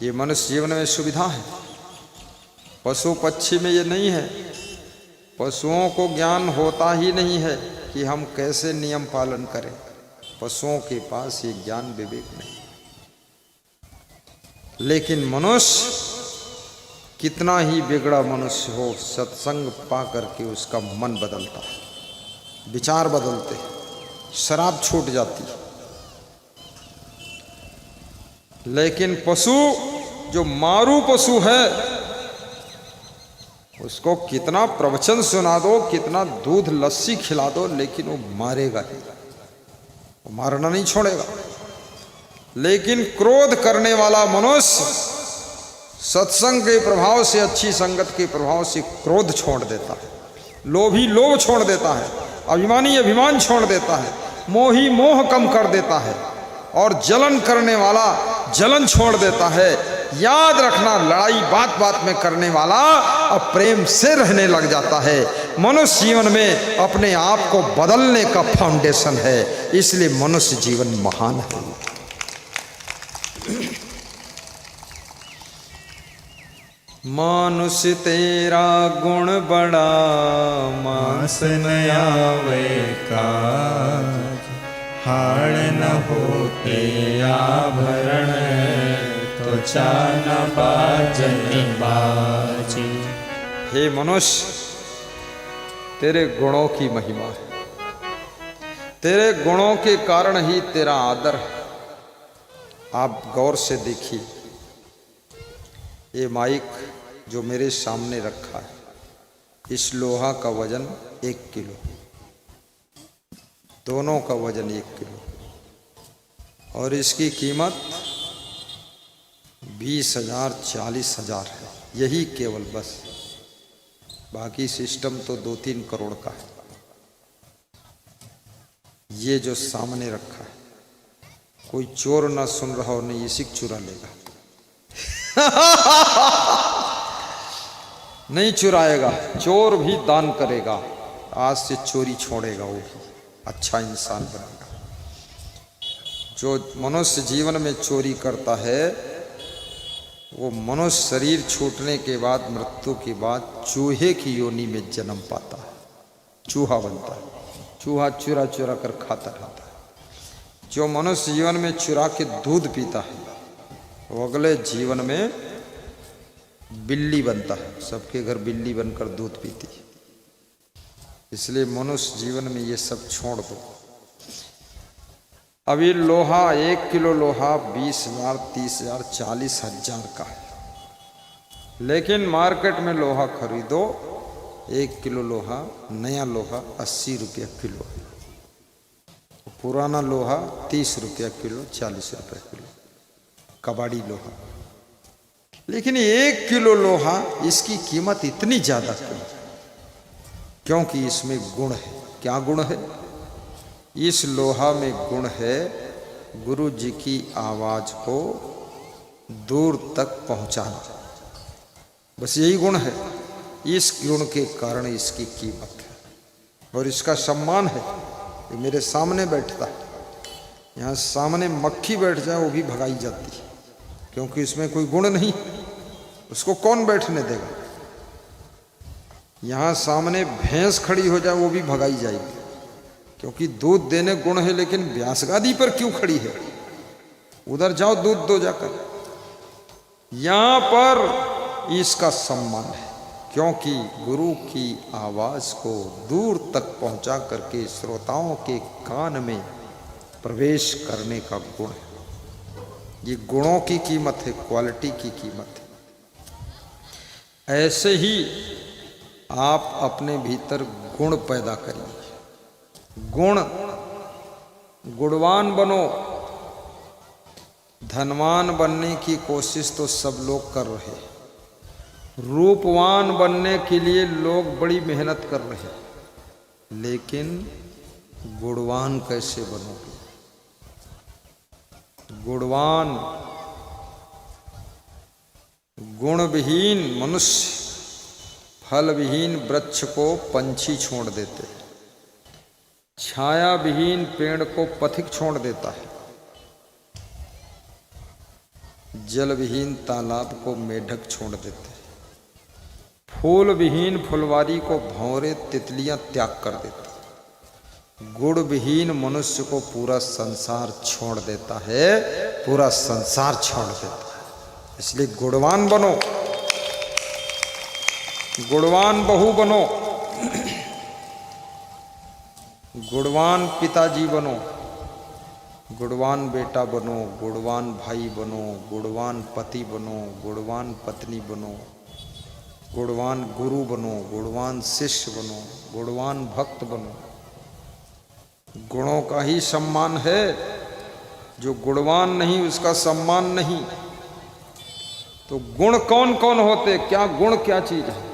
ये मनुष्य जीवन में सुविधा है। पशु पक्षी में ये नहीं है। पशुओं को ज्ञान होता ही नहीं है कि हम कैसे नियम पालन करें। पशुओं के पास ये ज्ञान विवेक नहीं। लेकिन मनुष्य कितना ही बिगड़ा मनुष्य हो, सत्संग पा करके उसका मन बदलता है, विचार बदलते हैं, शराब छूट जाती है। लेकिन पशु जो मारू पशु है, उसको कितना प्रवचन सुना दो, कितना दूध लस्सी खिला दो, लेकिन वो मारेगा ही, वो मारना नहीं छोड़ेगा। लेकिन क्रोध करने वाला मनुष्य सत्संग के प्रभाव से, अच्छी संगत के प्रभाव से क्रोध छोड़ देता है, लोभी लोभ छोड़ देता है, अभिमानी अभिमान छोड़ देता है, मोही मोह कम कर देता है, और जलन करने वाला जलन छोड़ देता है। याद रखना, लड़ाई बात बात में करने वाला अब प्रेम से रहने लग जाता है। मनुष्य जीवन में अपने आप को बदलने का फाउंडेशन है, इसलिए मनुष्य जीवन महान है। मानुष तेरा गुण बड़ा, मास न आवे काज, हाड़ न होते आभरण, तो चान बाजन बाजी। हे मनुष्य, तेरे गुणों की महिमा है, तेरे गुणों के कारण ही तेरा आदर है। आप गौर से देखिए, ये माइक जो मेरे सामने रखा है, इस लोहा का वजन 1 किलो, दोनों का वजन 1 किलो, और इसकी कीमत 20,000 40,000 है, यही केवल, बस। बाकी सिस्टम तो 2-3 करोड़ का है। ये जो सामने रखा है, कोई चोर ना सुन रहा हो, नहीं इसी को चुरा लेगा। नहीं चुराएगा, चोर भी दान करेगा, आज से चोरी छोड़ेगा, वो भी अच्छा इंसान बनेगा। जो मनुष्य जीवन में चोरी करता है, वो मनुष्य शरीर छूटने के बाद, मृत्यु के बाद चूहे की योनि में जन्म पाता है, चूहा बनता है। चूहा चुरा चुरा कर खाता रहता है। जो मनुष्य जीवन में चुरा के दूध पीता है, वो अगले जीवन में बिल्ली बनता है, सबके घर बिल्ली बनकर दूध पीती है। इसलिए मनुष्य जीवन में ये सब छोड़ दो। अभी लोहा, 1 किलो लोहा 20,000 30,000 40,000 का है, लेकिन मार्केट में लोहा खरीदो, 1 किलो लोहा, नया लोहा 80 रुपया किलो है, पुराना लोहा 30 रुपया किलो, 40 रुपया किलो, कबाड़ी लोहा। लेकिन 1 किलो लोहा, इसकी कीमत इतनी ज़्यादा क्यों? क्योंकि इसमें गुण है। क्या गुण है? इस लोहा में गुण है गुरु जी की आवाज़ को दूर तक पहुंचाना, बस यही गुण है। इस गुण के कारण इसकी कीमत है और इसका सम्मान है। ये मेरे सामने बैठता है, यहाँ सामने मक्खी बैठ जाए वो भी भगाई जाती है, क्योंकि इसमें कोई गुण नहीं, उसको कौन बैठने देगा। यहाँ सामने भैंस खड़ी हो जाए वो भी भगाई जाएगी, क्योंकि दूध देने गुण है, लेकिन व्यासगादी पर क्यों खड़ी है? उधर जाओ दूध दो जाकर। यहाँ पर इसका सम्मान है, क्योंकि गुरु की आवाज़ को दूर तक पहुँचा करके श्रोताओं के कान में प्रवेश करने का गुण है। ये गुणों की कीमत है, क्वालिटी की कीमत है। ऐसे ही आप अपने भीतर गुण पैदा करिए। गुणवान बनो। धनवान बनने की कोशिश तो सब लोग कर रहे हैं, रूपवान बनने के लिए लोग बड़ी मेहनत कर रहे हैं, लेकिन गुणवान कैसे बनोगे? गुणवान, गुणविहीन मनुष्य फलविहीन वृक्ष को पंछी छोड़ देते हैं, छाया विहीन पेड़ को पथिक छोड़ देता है, जल विहीन तालाब को मेढक छोड़ देते हैं, फूल विहीन फुलवारी को भंवरे तितलियां त्याग कर देती हैं, गुण विहीन मनुष्य को पूरा संसार छोड़ देता है, पूरा संसार छोड़ देता है। इसलिए गुणवान बनो। गुणवान बहू बनो, गुणवान पिताजी बनो, गुणवान बेटा बनो, गुणवान भाई बनो, गुणवान पति बनो, गुणवान पत्नी बनो, गुणवान गुरु बनो, गुणवान शिष्य बनो, गुणवान भक्त बनो। गुणों का ही सम्मान है, जो गुणवान नहीं उसका सम्मान नहीं। तो गुण कौन कौन होते, क्या गुण क्या चीज है?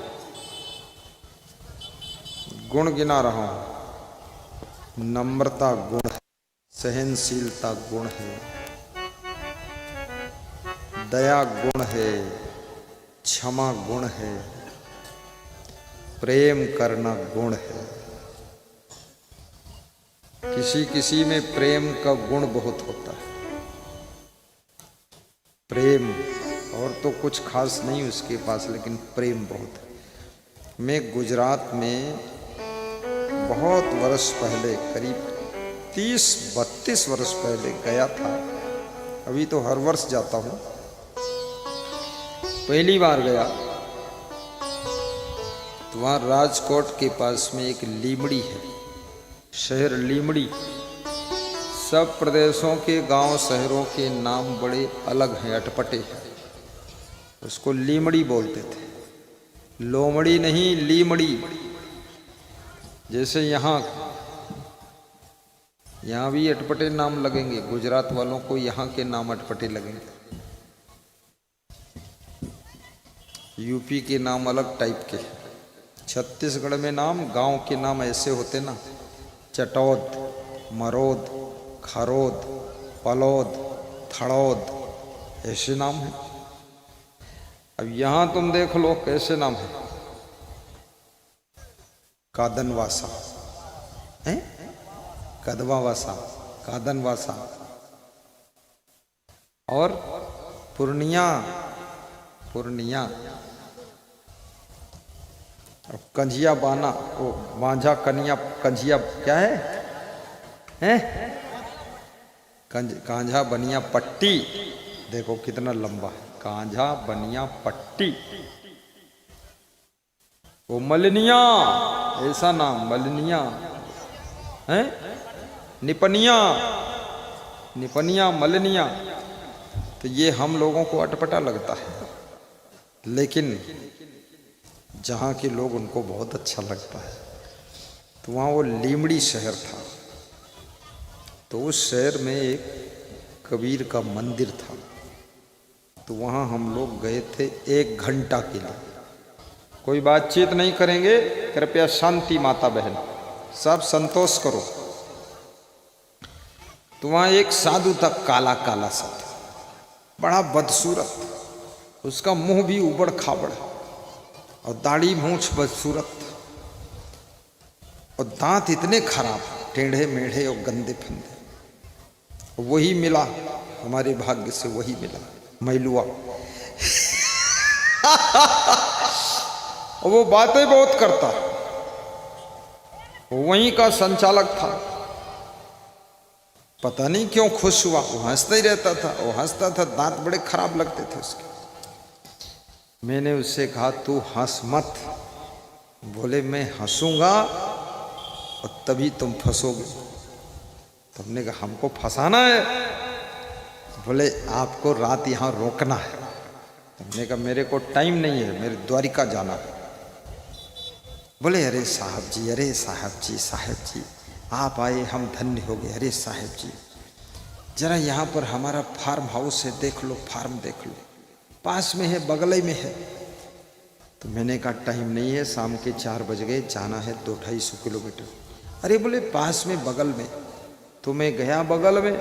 गुण गिना रहा हूं। नम्रता गुण है, सहनशीलता गुण है, दया गुण है, क्षमा गुण है, प्रेम करना गुण है। किसी किसी में प्रेम का गुण बहुत होता है। प्रेम और तो कुछ खास नहीं उसके पास, लेकिन प्रेम बहुत है। मैं गुजरात में बहुत वर्ष पहले, करीब 30-32 वर्ष पहले गया था। अभी तो हर वर्ष जाता हूँ, पहली बार गया तो वहाँ राजकोट के पास में एक लीमड़ी है, शहर लीमड़ी। सब प्रदेशों के गांव शहरों के नाम बड़े अलग हैं, अटपटे हैं। उसको लीमड़ी बोलते थे, लोमड़ी नहीं, लीमड़ी। जैसे यहाँ भी अटपटे नाम लगेंगे, गुजरात वालों को यहाँ के नाम अटपटे लगेंगे। यूपी के नाम अलग टाइप के, छत्तीसगढ़ में नाम गांव के नाम ऐसे होते ना, चटौद, मरोद, खरोद, पलौद, थड़ौद, ऐसे नाम हैं। अब यहां तुम देख लो कैसे नाम है, कादनवासा है, कदवावासा, कादनवासा, और पूर्णिया, पूर्णिया, और कंझिया बाना, वो मांझा कन्या, कंझिया क्या है, हैं? कांझा बनिया पट्टी, देखो कितना लंबा है, कांझा बनिया पट्टी। वो मलनिया, ऐसा नाम, मलनिया है, निपनिया, निपनिया, मलनिया। तो ये हम लोगों को अटपटा लगता है, लेकिन जहाँ के लोग उनको बहुत अच्छा लगता है। तो वहाँ वो लीमड़ी शहर था, तो उस शहर में एक कबीर का मंदिर था। तो वहाँ हम लोग गए थे 1 घंटा के लिए। कोई बातचीत नहीं करेंगे, कृपया शांति माता बहन, सब संतोष करो। तो वहाँ एक साधु था, काला काला सा था, बड़ा बदसूरत, उसका मुंह भी उबड़ खाबड़ और दाढ़ी मूंछ बदसूरत, और दांत इतने खराब, टेढ़े मेढ़े और गंदे फंदे। वही मिला, हमारे भाग्य से वही मिला, मैलुआ। और वो बातें बहुत करता, वहीं का संचालक था। पता नहीं क्यों खुश हुआ, वो हंसता ही रहता था, वो हंसता था, दांत बड़े खराब लगते थे उसके। मैंने उससे कहा तू हंस मत। बोले मैं हंसूंगा और तभी तुम फंसोगे। तो हमने कहा हमको फंसाना है? बोले आपको रात यहाँ रोकना है। तो हमने कहा मेरे को टाइम नहीं है, मेरे द्वारिका जाना है। बोले अरे साहब जी, अरे साहब जी, साहब जी आप आए, हम धन्य हो गए। अरे साहब जी जरा यहाँ पर हमारा फार्म हाउस है, देख लो, फार्म देख लो, पास में है, बगल ही में है। तो मैंने कहा टाइम नहीं है, शाम के 4 बज गए, जाना है 200-250 किलोमीटर। अरे बोले पास में, बगल में। तो मैं गया बगल में,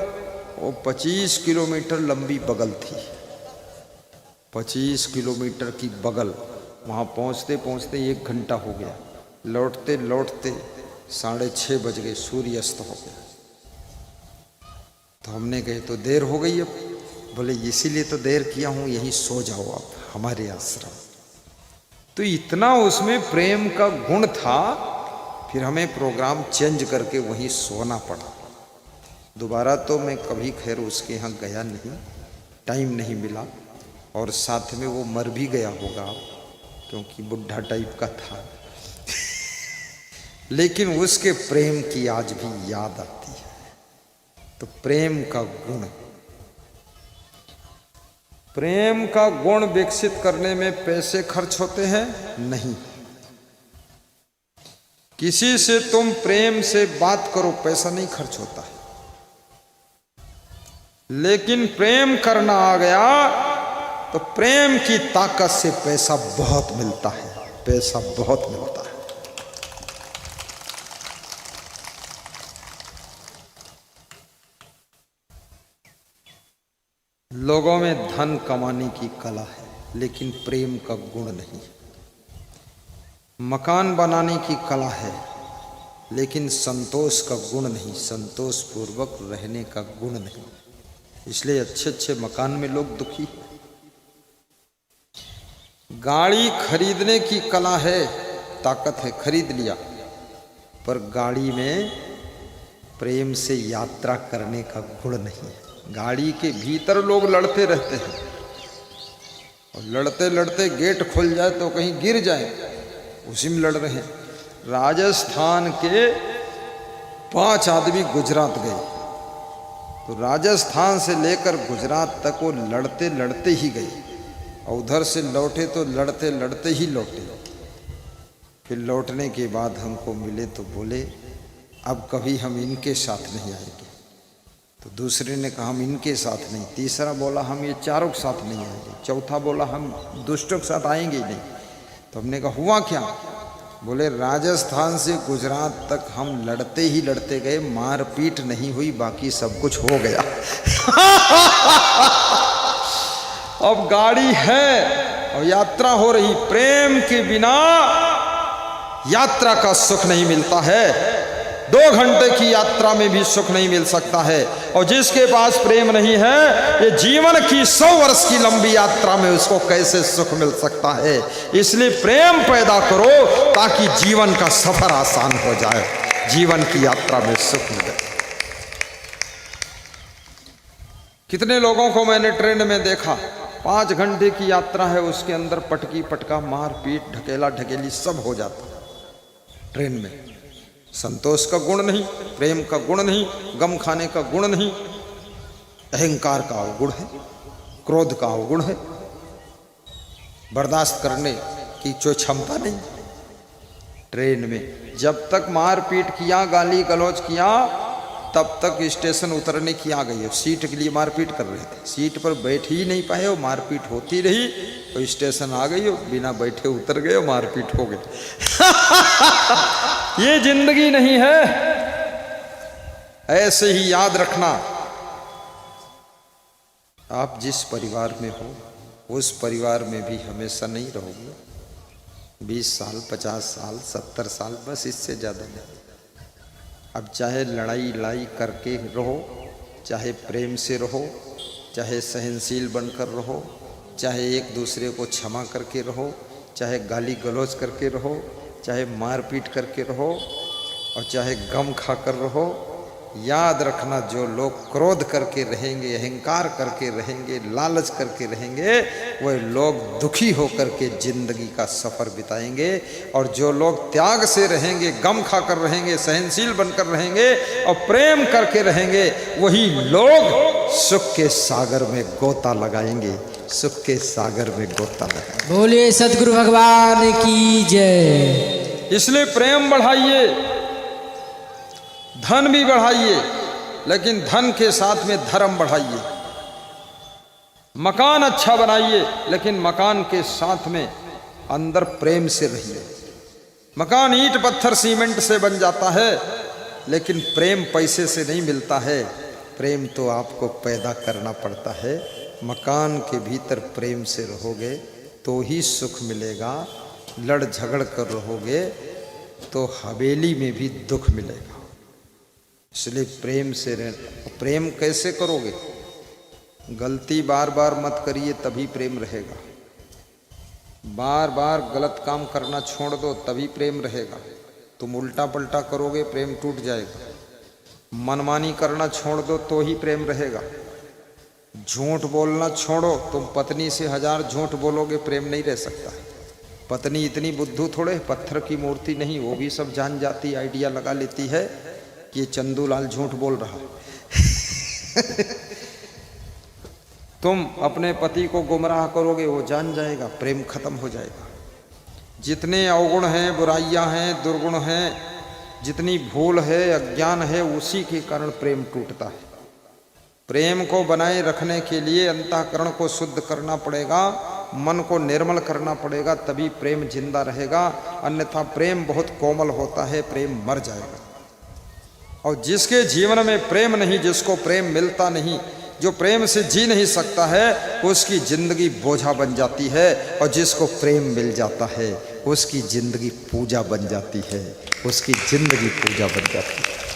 वो 25 किलोमीटर लंबी बगल थी, 25 किलोमीटर की बगल। वहाँ पहुँचते पहुँचते 1 घंटा हो गया, लौटते लौटते 6:30 बज गए, सूर्य अस्त हो गया। तो हमने कहे तो देर हो गई अब। बोले इसीलिए तो देर किया हूँ, यहीं सो जाओ आप हमारे आश्रम। तो इतना उसमें प्रेम का गुण था, फिर हमें प्रोग्राम चेंज करके वहीं सोना पड़ा। दोबारा तो मैं कभी खैर उसके यहाँ गया नहीं, टाइम नहीं मिला, और साथ में वो मर भी गया होगा, क्योंकि बुढ़ा टाइप का था। लेकिन उसके प्रेम की आज भी याद आती है। तो प्रेम का गुण विकसित करने में पैसे खर्च होते हैं? नहीं। किसी से तुम प्रेम से बात करो, पैसा नहीं खर्च होता है। लेकिन प्रेम करना आ गया तो प्रेम की ताकत से पैसा बहुत मिलता है, पैसा बहुत मिलता है। लोगों में धन कमाने की कला है, लेकिन प्रेम का गुण नहीं। मकान बनाने की कला है, लेकिन संतोष का गुण नहीं, संतोष पूर्वक रहने का गुण नहीं। इसलिए अच्छे अच्छे मकान में लोग दुखी हैं। गाड़ी खरीदने की कला है, ताकत है, खरीद लिया, पर गाड़ी में प्रेम से यात्रा करने का गुण नहीं है। गाड़ी के भीतर लोग लड़ते रहते हैं, और लड़ते लड़ते गेट खुल जाए तो कहीं गिर जाए, उसी में लड़ रहे हैं। राजस्थान के 5 आदमी गुजरात गए, तो राजस्थान से लेकर गुजरात तक वो लड़ते लड़ते ही गए, और उधर से लौटे तो लड़ते लड़ते ही लौटे। फिर लौटने के बाद हमको मिले तो बोले अब कभी हम इनके साथ नहीं आएंगे। तो दूसरे ने कहा हम इनके साथ नहीं, तीसरा बोला हम ये चारों के साथ नहीं आएंगे, चौथा बोला हम दुष्टों के साथ आएंगे ही नहीं। तो हमने कहा हुआ क्या? बोले राजस्थान से गुजरात तक हम लड़ते ही लड़ते गए, मारपीट नहीं हुई, बाकी सब कुछ हो गया। अब गाड़ी है और यात्रा हो रही, प्रेम के बिना यात्रा का सुख नहीं मिलता है। 2 घंटे की यात्रा में भी सुख नहीं मिल सकता है, और जिसके पास प्रेम नहीं है, ये जीवन की 100 वर्ष की लंबी यात्रा में उसको कैसे सुख मिल सकता है। इसलिए प्रेम पैदा करो ताकि जीवन का सफर आसान हो जाए, जीवन की यात्रा में सुख मिले। कितने लोगों को मैंने ट्रेन में देखा, 5 घंटे की यात्रा है, उसके अंदर पटकी पटका, मारपीट, ढकेला ढकेली सब हो जाता ट्रेन में। संतोष का गुण नहीं, प्रेम का गुण नहीं, गम खाने का गुण नहीं, अहंकार का अवगुण है, क्रोध का अवगुण है, बर्दाश्त करने की जो क्षमता नहीं। ट्रेन में जब तक मारपीट किया, गाली गलौज किया, तब तक स्टेशन उतरने की आ गई है। सीट के लिए मारपीट कर रहे थे, सीट पर बैठ ही नहीं पाए, और मारपीट होती रही, और स्टेशन आ गई, और बिना बैठे उतर गए, और मारपीट हो गई। ये जिंदगी नहीं है। ऐसे ही याद रखना, आप जिस परिवार में हो उस परिवार में भी हमेशा नहीं रहोगे। 20 साल, 50 साल, 70 साल, बस इससे ज़्यादा नहीं। अब चाहे लड़ाई करके रहो, चाहे प्रेम से रहो, चाहे सहनशील बनकर रहो, चाहे एक दूसरे को क्षमा करके रहो, चाहे गाली गलौज करके रहो, चाहे मारपीट करके रहो, और चाहे गम खाकर रहो, याद रखना जो लोग क्रोध करके रहेंगे, अहंकार करके रहेंगे, लालच करके रहेंगे, वह लोग दुखी होकर के जिंदगी का सफर बिताएंगे। और जो लोग त्याग से रहेंगे, गम खाकर रहेंगे, सहनशील बनकर रहेंगे और प्रेम करके रहेंगे, वही लोग सुख के सागर में गोता लगाएंगे, सुख के सागर में गोता लगाएंगे। बोलिए सतगुरु भगवान की जय। इसलिए प्रेम बढ़ाइए, धन भी बढ़ाइए, लेकिन धन के साथ में धर्म बढ़ाइए। मकान अच्छा बनाइए, लेकिन मकान के साथ में अंदर प्रेम से रहिए। मकान ईंट पत्थर सीमेंट से बन जाता है, लेकिन प्रेम पैसे से नहीं मिलता है। प्रेम तो आपको पैदा करना पड़ता है। मकान के भीतर प्रेम से रहोगे तो ही सुख मिलेगा। लड़ झगड़ कर रहोगे तो हवेली में भी दुख मिलेगा। इसलिए प्रेम से रहना। प्रेम कैसे करोगे? गलती बार बार मत करिए, तभी प्रेम रहेगा। बार बार गलत काम करना छोड़ दो, तभी प्रेम रहेगा। तुम उल्टा पलटा करोगे, प्रेम टूट जाएगा। मनमानी करना छोड़ दो तो ही प्रेम रहेगा। झूठ बोलना छोड़ो, तुम पत्नी से 1000 झूठ बोलोगे, प्रेम नहीं रह सकता। पत्नी इतनी बुद्धू थोड़े, पत्थर की मूर्ति नहीं, वो भी सब जान जाती, आइडिया लगा लेती है कि ये चंदूलाल झूठ बोल रहा है। तुम अपने पति को गुमराह करोगे, वो जान जाएगा, प्रेम खत्म हो जाएगा। जितने अवगुण हैं, बुराइयां हैं, दुर्गुण हैं, जितनी भूल है, अज्ञान है, उसी के कारण प्रेम टूटता है। प्रेम को बनाए रखने के लिए अंतःकरण को शुद्ध करना पड़ेगा, मन को निर्मल करना पड़ेगा, तभी प्रेम जिंदा रहेगा। अन्यथा प्रेम बहुत कोमल होता है, प्रेम मर जाएगा। और जिसके जीवन में प्रेम नहीं, जिसको प्रेम मिलता नहीं, जो प्रेम से जी नहीं सकता है, उसकी जिंदगी बोझा बन जाती है। और जिसको प्रेम मिल जाता है, उसकी जिंदगी पूजा बन जाती है, उसकी जिंदगी पूजा बन जाती है।